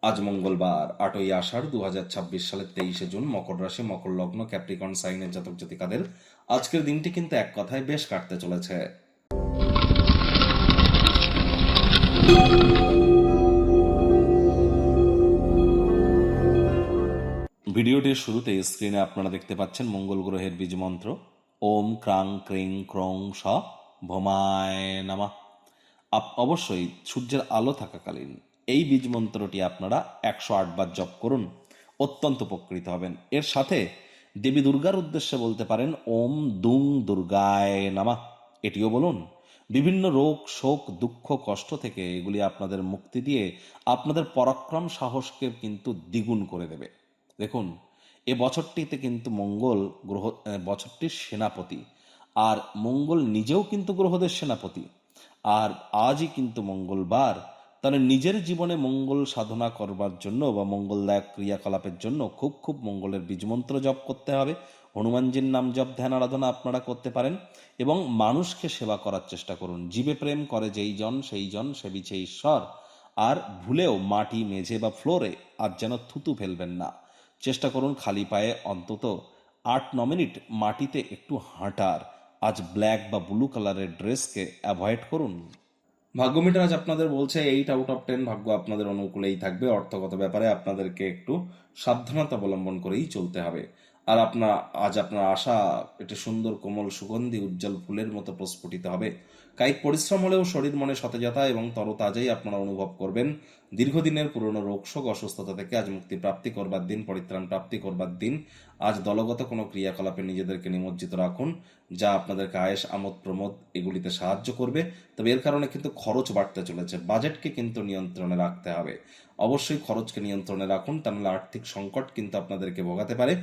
আজ মঙ্গলবার 8ই আষাঢ় 2026 সালের 23শে জুন, মকর রাশি, মকর লগ্ন, ক্যাপ্রিকর্ন সাইনের জাতক জাতিকাদের আজকের দিনটি কিন্তু এক কথায় বেশ কাটতে চলেছে। ভিডিওটির শুরুতে স্ক্রিনে আপনারা দেখতে পাচ্ছেন মঙ্গল গ্রহের বীজ মন্ত্র ওম ক্রাং ক্রিং ক্রং স ভোমায় নামা। অবশ্যই সূর্যের আলো থাকাকালীন এই বীজ মন্ত্রটি আপনারা 108 বার জপ করুন, অত্যন্ত উপকৃত হবেন। এর সাথে দেবী দুর্গার উদ্দেশ্যে বলতে পারেন ওম দুং দুর্গায় নামা, এটিও বলুন। বিভিন্ন রোগ শোক দুঃখ কষ্ট থেকে এগুলি আপনাদের মুক্তি দিয়ে আপনাদের পরাক্রম সাহসকে কিন্তু দ্বিগুণ করে দেবে। দেখুন, এ বছরটিতে কিন্তু মঙ্গল গ্রহ বছরটির সেনাপতি, আর মঙ্গল নিজেও কিন্তু গ্রহদের সেনাপতি। আর আজই কিন্তু মঙ্গলবার, তাহলে নিজের জীবনে মঙ্গল সাধনা করবার জন্য বা মঙ্গলদায়ক ক্রিয়াকলাপের জন্য খুব মঙ্গলের বীজমন্ত্র জপ করতে হবে। হনুমানজির নাম জপ ধ্যান আরাধনা আপনারা করতে পারেন এবং মানুষকে সেবা করার চেষ্টা করুন। জীবে প্রেম করে যেই জন সেই জন সেবিছে ঈশ্বর। আর ভুলেও মাটি মেঝে বা ফ্লোরে আজ যেন থুতু ফেলবেন না। চেষ্টা করুন খালি পায়ে অন্তত 8-9 মিনিট মাটিতে একটু হাঁটার। আজ ব্ল্যাক বা ব্লু কালারের ড্রেসকে অ্যাভয়েড করুন। ভাগ্য মিটার আজ আপনাদের বলছে 8/10 ভাগ্য আপনাদের অনুকূলেই থাকবে। অর্থগত ব্যাপারে আপনাদেরকে একটু সাবধানতা অবলম্বন করেই চলতে হবে। আর আপনার আশা একটি সুন্দর কোমল সুগন্ধি উজ্জ্বল ফুলের মতো প্রস্ফুটিত হবে। কায়িক পরিশ্রম হলেও শরীর মনে সতেজতা এবং তরতাজাই আপনারা অনুভব করবেন। দীর্ঘদিনের পুরনো রোগশোক অসুস্থতা থেকে আজ মুক্তি প্রাপ্তি করবার দিন, পরিত্রাণ প্রাপ্তি করবার দিন। আজ দলগত কোনো ক্রিয়াকলাপে নিজেদেরকে নিমজ্জিত রাখুন, যা আপনাদেরকে আয়েশ আমোদ প্রমোদ এগুলিতে সাহায্য করবে। তবে এর কারণে কিন্তু খরচ বাড়তে চলেছে, বাজেটকে কিন্তু নিয়ন্ত্রণে রাখতে হবে। অবশ্যই খরচকে নিয়ন্ত্রণে রাখুন, তা নাহলে আর্থিক সংকট কিন্তু আপনাদেরকে ভোগাতে পারে।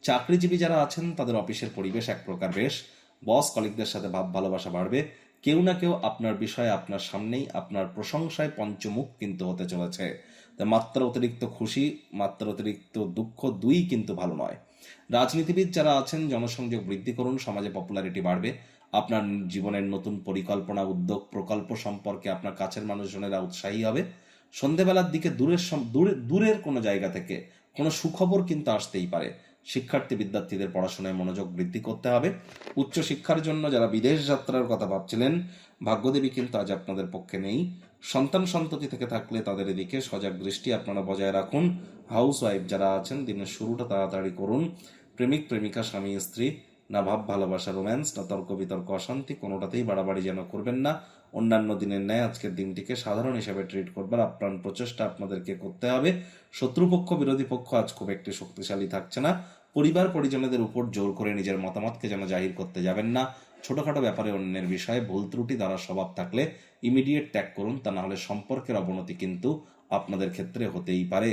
চাকরিজীবী যারা আছেন তাদের অফিসের পরিবেশ এক প্রকার বেশ, বস কলিগদের সাথে ভাব ভালোবাসা বাড়বে। কেউ না কেউ আপনার বিষয়ে আপনার সামনেই আপনার প্রশংসায় পঞ্চমুখ কিন্তু হতে চলেছে। মাত্রা অতিরিক্ত খুশি, মাত্রা অতিরিক্ত দুঃখ দুই কিন্তু ভালো নয়। রাজনীতিবিদ যারা আছেন জনসংযোগ বৃদ্ধি করুন, সমাজে পপুলারিটি বাড়বে। আপনার জীবনের নতুন পরিকল্পনা উদ্যোগ প্রকল্প সম্পর্কে আপনার কাছের মানুষজনেরা উৎসাহী হবে। সন্ধেবেলার দিকে দূরের কোনো জায়গা থেকে কোনো সুখবর কিন্তু আসতেই পারে। শিক্ষার্থী বিদ্যার্থীদের পড়াশোনায় মনোযোগ বৃদ্ধি করতে হবে। উচ্চশিক্ষার জন্য যারা বিদেশ যাত্রার কথা ভাবছিলেন, ভাগ্যদেবী কিন্তু আজ আপনাদের পক্ষে নেই। সন্তান সন্ততি থেকে থাকলে তাদের এদিকে সজাগ দৃষ্টি আপনারা বজায় রাখুন। হাউস ওয়াইফ যারা আছেন দিনের শুরুটা তাড়াতাড়ি করুন। প্রেমিক প্রেমিকা স্বামী স্ত্রী না ভাব ভালোবাসা রোম্যান্স না তর্ক বিতর্ক অশান্তি কোনোটাতেই বাড়াবাড়ি যেন করবেন না। অন্যান্য দিনের ন্যায় আজকের দিনটিকে সাধারণ হিসেবে ট্রিট করবার আপ্রাণ প্রচেষ্টা আপনাদেরকে করতে হবে। শত্রুপক্ষ বিরোধী পক্ষ আজ খুব একটি শক্তিশালী থাকছে না। পরিবার পরিজনদের উপর জোর করে নিজের মতামতকে যেন জাহির করতে যাবেন না। ছোটখাটো ব্যাপারে অন্যের বিষয়ে ভুল ত্রুটি দ্বারা স্বভাব থাকলে ইমিডিয়েট ত্যাগ করুন, তা না হলে সম্পর্কের অবনতি কিন্তু আপনাদের ক্ষেত্রে হতেই পারে।